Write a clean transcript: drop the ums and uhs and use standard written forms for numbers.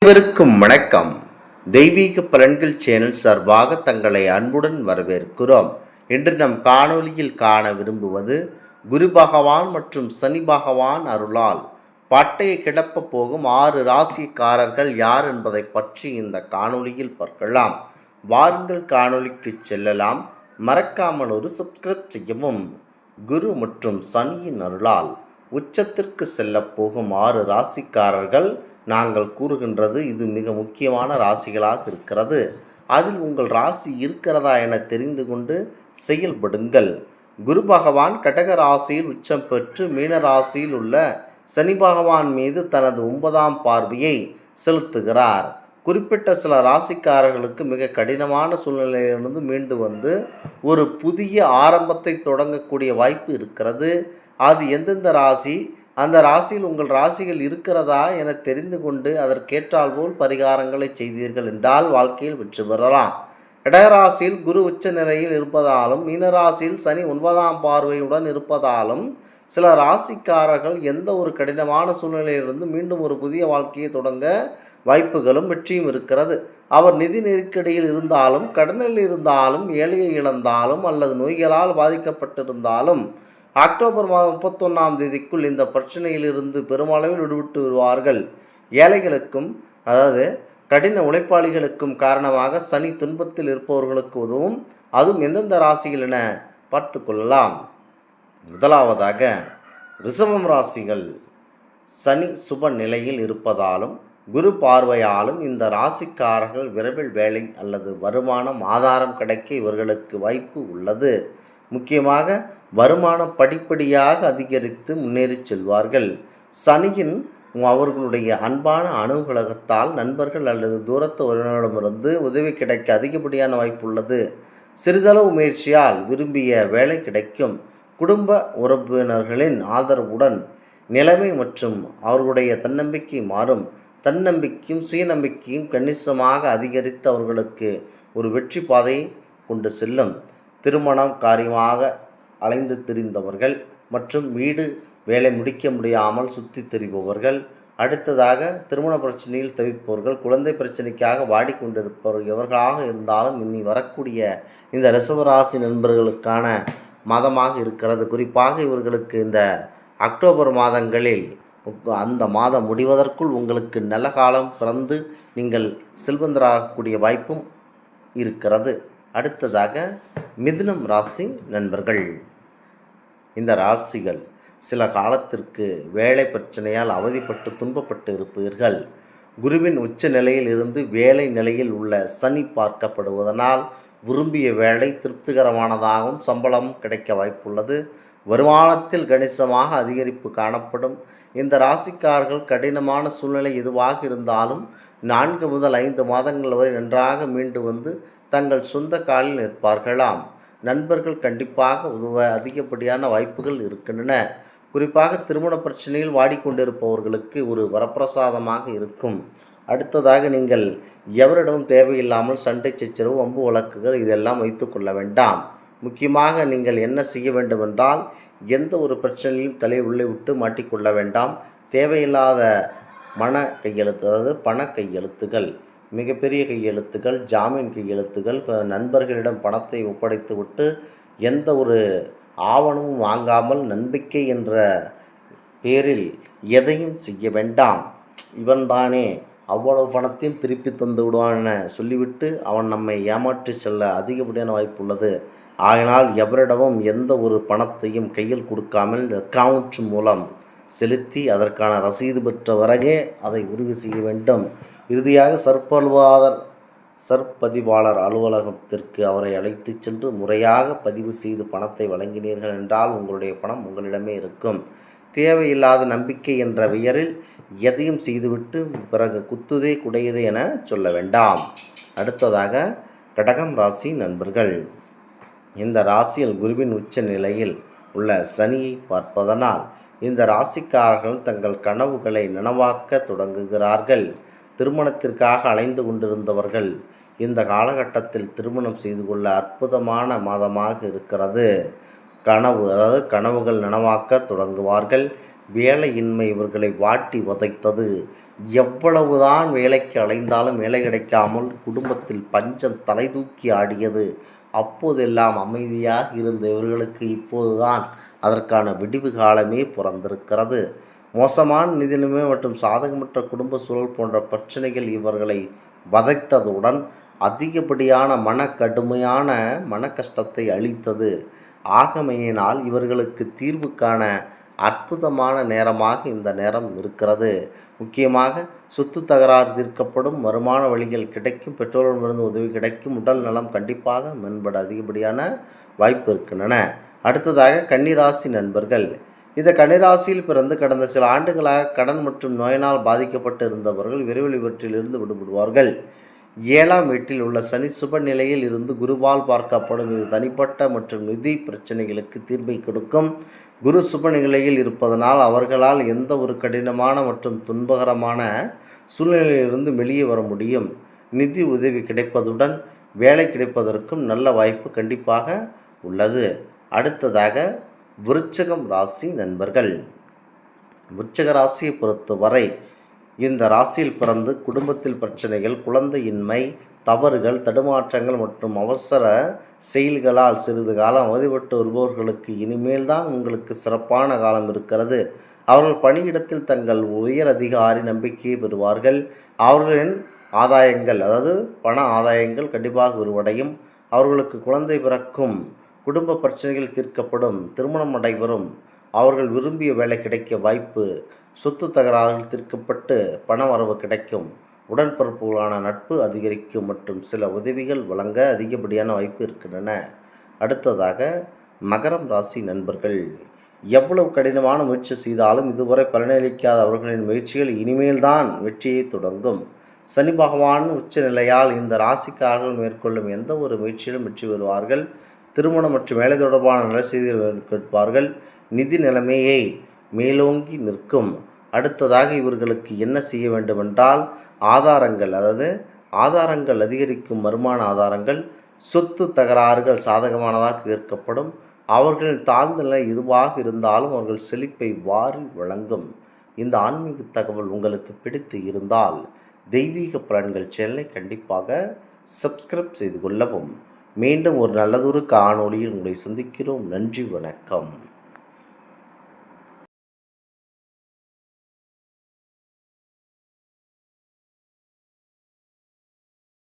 அனைவருக்கும் வணக்கம். தெய்வீக பலன்கள் சேனல் சார்பாக தங்களை அன்புடன் வரவேற்கிறோம். இன்று நம் காணொளியில் காண விரும்புவது குரு பகவான் மற்றும் சனி பகவான் அருளால் பட்டையை கிளப்ப போகும் 6 ராசிக்காரர்கள் யார் என்பதை பற்றி இந்த காணொளியில் பார்க்கலாம். வாருங்கள் காணொளிக்கு செல்லலாம். மறக்காமல் ஒரு சப்ஸ்கிரைப் செய்யவும். குரு மற்றும் சனியின் அருளால் உச்சத்திற்கு செல்ல போகும் 6 ராசிக்காரர்கள் நாங்கள் கூறுகின்றது இது மிக முக்கியமான ராசிகளாக இருக்கிறது. அதில் உங்கள் ராசி இருக்கிறதா என தெரிந்து கொண்டு செயல்படுங்கள். குரு பகவான் கடக ராசியில் உச்சம் பெற்று மீன ராசியில் உள்ள சனி பகவான் மீது தனது 9ஆம் பார்வையை செலுத்துகிறார். குறிப்பிட்ட சில ராசிக்காரர்களுக்கு மிக கடினமான சூழ்நிலையிலிருந்து மீண்டு வந்து ஒரு புதிய ஆரம்பத்தை தொடங்கக்கூடிய வாய்ப்பு இருக்கிறது. அது எந்தெந்த ராசி, அந்த ராசியில் உங்கள் ராசிகள் இருக்கிறதா என தெரிந்து கொண்டு அதற்கேற்றால் போல் பரிகாரங்களை செய்தீர்கள் என்றால் வாழ்க்கையில் வெற்றி பெறலாம். இடராசியில் குரு உச்ச நிலையில் இருப்பதாலும் மீனராசியில் சனி 9ஆம் பார்வையுடன் இருப்பதாலும் சில ராசிக்காரர்கள் எந்த ஒரு கடினமான சூழ்நிலையிலிருந்து மீண்டும் ஒரு புதிய வாழ்க்கையை தொடங்க வாய்ப்புகளும் வெற்றியும் இருக்கிறது. அவர் நிதி நெருக்கடியில் இருந்தாலும், கடனில் இருந்தாலும், ஏழையை இழந்தாலும் அல்லது நோய்களால் பாதிக்கப்பட்டிருந்தாலும் அக்டோபர் மாதம் 31ஆம் தேதிக்குள் இந்த பிரச்சனையிலிருந்து பெருமளவில் விடுவிட்டு வருவார்கள். ஏழைகளுக்கும் அதாவது கடின உழைப்பாளிகளுக்கும் காரணமாக சனி துன்பத்தில் இருப்பவர்களுக்கு உதவும். அதுவும் எந்தெந்த ராசிகள் என பார்த்து கொள்ளலாம். முதலாவதாக ரிஷபம் ராசிகள். சனி சுப நிலையில் இருப்பதாலும் குரு பார்வையாலும் இந்த ராசிக்காரர்கள் விரைவில் வேலை அல்லது வருமானம் ஆதாரம் கிடைக்க இவர்களுக்கு வாய்ப்பு உள்ளது. முக்கியமாக வருமானம் படிப்படியாக அதிகரித்து முன்னேறி செல்வார்கள். சனியின் அவர்களுடைய அன்பான அனுகூலத்தால் நண்பர்கள் அல்லது தூரத்து உறவினரிடமிருந்து உதவி கிடைக்க அதிகப்படியான வாய்ப்பு உள்ளது. சிறிதளவு முயற்சியால் விரும்பிய வேலை கிடைக்கும். குடும்ப உறவினர்களின் ஆதரவுடன் நிலைமை மற்றும் அவர்களுடைய தன்னம்பிக்கை மாறும். தன்னம்பிக்கையும் சுயநம்பிக்கையும் கணிசமாக அதிகரித்து அவர்களுக்கு ஒரு வெற்றி பாதையை கொண்டு செல்லும். திருமணம் காரியமாக அலைந்து திரிந்தவர்கள் மற்றும் வீடு வேலை முடிக்க முடியாமல் சுற்றி திரிபவர்கள், அடுத்ததாக திருமண பிரச்சனையில் தவிப்பவர்கள், குழந்தை பிரச்சனைக்காக வாடிக்கொண்டிருப்பவர்கள் எவர்களாக இருந்தாலும் இனி வரக்கூடிய இந்த ரிஷபராசி நண்பர்களுக்கான மாதமாக இருக்கிறது. குறிப்பாக இவர்களுக்கு இந்த அக்டோபர் மாதங்களில் அந்த மாதம் முடிவதற்குள் உங்களுக்கு நல்ல காலம் பிறந்து நீங்கள் செல்வந்தராகக்கூடிய வாய்ப்பும் இருக்கிறது. அடுத்ததாக மிதுனம் ராசி நண்பர்கள். இந்த ராசிகள் சில காலத்திற்கு வேலை பிரச்சனையால் அவதிப்பட்டு துன்பப்பட்டு இருப்பீர்கள். குருவின் உச்ச நிலையில் இருந்து வேலை நிலையில் உள்ள சனி பார்க்கப்படுவதனால் விரும்பிய வேலை திருப்திகரமானதாகவும் சம்பளம் கிடைக்க வாய்ப்புள்ளது. வருமானத்தில் கணிசமாக அதிகரிப்பு காணப்படும். இந்த ராசிக்காரர்கள் கடினமான சூழ்நிலை எதுவாக இருந்தாலும் 4 முதல் 5 மாதங்கள் வரை நன்றாக மீண்டு வந்து தங்கள் சொந்த காலில் நிற்பார்களாம். நண்பர்கள் கண்டிப்பாக உதவ அதிகப்படியான வாய்ப்புகள் இருக்கின்றன. குறிப்பாக திருமண பிரச்சனையில் வாடிக்கொண்டிருப்பவர்களுக்கு ஒரு வரப்பிரசாதமாக இருக்கும். அடுத்ததாக நீங்கள் எவரிடமும் தேவையில்லாமல் சண்டை சச்சரவு வம்பு வழக்குகள் இதெல்லாம் வைத்து கொள்ள வேண்டாம். முக்கியமாக நீங்கள் என்ன செய்ய வேண்டுமென்றால் எந்த ஒரு பிரச்சனையிலும் தலை உள்ளே விட்டு மாட்டிக்கொள்ள வேண்டாம். தேவையில்லாத அதாவது பண கையெழுத்துகள், மிகப்பெரிய கையெழுத்துகள், ஜாமீன் கையெழுத்துகள், நண்பர்களிடம் பணத்தை ஒப்படைத்து விட்டு எந்த ஒரு ஆவணமும் வாங்காமல் நம்பிக்கை என்ற பேரில் எதையும் செய்ய வேண்டாம். இவன்தானே அவ்வளவு பணத்தையும் திருப்பி தந்து விடுவான் என சொல்லிவிட்டு அவன் நம்மை ஏமாற்றி செல்ல அதிகப்படியான வாய்ப்பு உள்ளது. ஆகினால் எவரிடமும் எந்த ஒரு பணத்தையும் கையில் கொடுக்காமல் அக்கவுண்ட் மூலம் செலுத்தி அதற்கான ரசீது பெற்ற பிறகே அதை உறுதி செய்ய வேண்டும். இறுதியாக சற்பதிவாளர் அலுவலகத்திற்கு அவரை அழைத்து சென்று முறையாக பதிவு செய்து பணத்தை வழங்கினீர்கள் என்றால் உங்களுடைய பணம் உங்களிடமே இருக்கும். தேவையில்லாத நம்பிக்கை என்ற பெயரில் எதையும் செய்துவிட்டு பிறகு குத்துதே குடையதே என சொல்ல வேண்டாம். அடுத்ததாக கடகம் ராசி நண்பர்கள். இந்த ராசியில் குருவின் உச்ச நிலையில் உள்ள சனியை பார்ப்பதனால் இந்த ராசிக்காரர்கள் தங்கள் கனவுகளை நனவாக்க தொடங்குகிறார்கள். திருமணத்திற்காக அலைந்து கொண்டிருந்தவர்கள் இந்த காலகட்டத்தில் திருமணம் செய்து கொள்ள அற்புதமான மாதமாக இருக்கிறது. கனவுகள் நனவாக்க தொடங்குவார்கள். வேலையின்மை இவர்களை வாட்டி வதைத்தது. எவ்வளவுதான் வேலைக்கு அலைந்தாலும் வேலை கிடைக்காமல் குடும்பத்தில் பஞ்சம் தலை தூக்கி ஆடியது. அப்போதெல்லாம் அமைதியாக இருந்த இவர்களுக்கு இப்போதுதான் அதற்கான விடிவு காலமே பிறந்திருக்கிறது. மோசமான நிதிநிலைமை மற்றும் சாதகமற்ற குடும்ப சூழல் போன்ற பிரச்சனைகள் இவர்களை வதைத்ததுடன் அதிகப்படியான கடுமையான மன கஷ்டத்தை அளித்தது. ஆகமையினால் இவர்களுக்கு தீர்வு காண அற்புதமான நேரமாக இந்த நேரம் இருக்கிறது. முக்கியமாக சொத்து தகராறு தீர்க்கப்படும், வருமான வழிகள் கிடைக்கும், பெற்றோரிடமிருந்து உதவி கிடைக்கும், உடல் நலம் கண்டிப்பாக மேம்பட அதிகப்படியான வாய்ப்பு இருக்கின்றன. அடுத்ததாக கன்னிராசி நண்பர்கள். இந்த கன்னிராசியில் பிறந்து கடந்த சில ஆண்டுகளாக கடன் மற்றும் நோயினால் பாதிக்கப்பட்டு இருந்தவர்கள் விரைவில் இவற்றிலிருந்து விடுபடுவார்கள். 7ஆம் வீட்டில் உள்ள சனி சுப நிலையில் இருந்து குருவால் பார்க்கப்படும். இது தனிப்பட்ட மற்றும் நிதி பிரச்சனைகளுக்கு தீர்வை கொடுக்கும். குரு சுப நிலையில் இருப்பதனால் அவர்களால் எந்த ஒரு கடினமான மற்றும் துன்பகரமான சூழ்நிலையிலிருந்து வெளியே வர முடியும். நிதி உதவி கிடைப்பதுடன் வேலை கிடைப்பதற்கும் நல்ல வாய்ப்பு கண்டிப்பாக உள்ளது. அடுத்ததாக விருச்சிகம் ராசி நண்பர்கள். விருச்சிக ராசியை பொறுத்தவரை இந்த ராசியில் பிறந்து குடும்பத்தில் பிரச்சனைகள், குழந்தையின்மை, தவறுகள், தடுமாற்றங்கள் மற்றும் அவசர செயல்களால் சிறிது காலம் அவதிப்பட்டு வருபவர்களுக்கு இனிமேல் தான் உங்களுக்கு சிறப்பான காலம் இருக்கிறது. அவர்கள் பணியிடத்தில் தங்கள் உயர் அதிகாரி நம்பிக்கையை பெறுவார்கள். அவர்களின் ஆதாயங்கள், அதாவது பண ஆதாயங்கள் கண்டிப்பாக விரிவடையும். அவர்களுக்கு குழந்தை பிறக்கும், குடும்ப பிரச்சனைகள் தீர்க்கப்படும், திருமணம் நடைபெறும், அவர்கள் விரும்பிய வேலை கிடைக்க வாய்ப்பு, சொத்து தகராறுகள் தீர்க்கப்பட்டு பண வரவு கிடைக்கும், உடன்பிறப்புகளான நட்பு அதிகரிக்கும் மற்றும் சில உதவிகள் வழங்க அதிகப்படியான வாய்ப்பு இருக்கின்றன. அடுத்ததாக மகரம் ராசி நண்பர்கள். எவ்வளவு கடினமான முயற்சி செய்தாலும் இதுவரை பலனளிக்காத அவர்களின் முயற்சிகள் இனிமேல் தான் வெற்றியை தொடங்கும். சனி பகவான் உச்ச நிலையால் இந்த ராசிக்காரர்கள் மேற்கொள்ளும் எந்த ஒரு முயற்சியிலும் வெற்றி பெறுவார்கள். திருமணம் மற்றும் வேலை தொடர்பான நல்ல செய்திகள் கேட்பார்கள். நிதி நிலைமையை மேலோங்கி நிற்கும். அடுத்ததாக இவர்களுக்கு என்ன செய்ய வேண்டுமென்றால் ஆதாரங்கள், அதாவது ஆதாரங்கள் அதிகரிக்கும், வருமான ஆதாரங்கள், சொத்து தகராறுகள் சாதகமானதாக தீர்க்கப்படும். அவர்களின் தாழ்ந்த நிலை எதுவாக இருந்தாலும் அவர்கள் செழிப்பை வாரி வழங்கும். இந்த ஆன்மீக தகவல் உங்களுக்கு பிடித்து இருந்தால் தெய்வீக பலன்கள் சேனலை கண்டிப்பாக சப்ஸ்கிரைப் செய்து கொள்ளவும். மீண்டும் ஒரு நல்லதொரு காணொளியில் உங்களை சந்திக்கிறோம். நன்றி, வணக்கம்.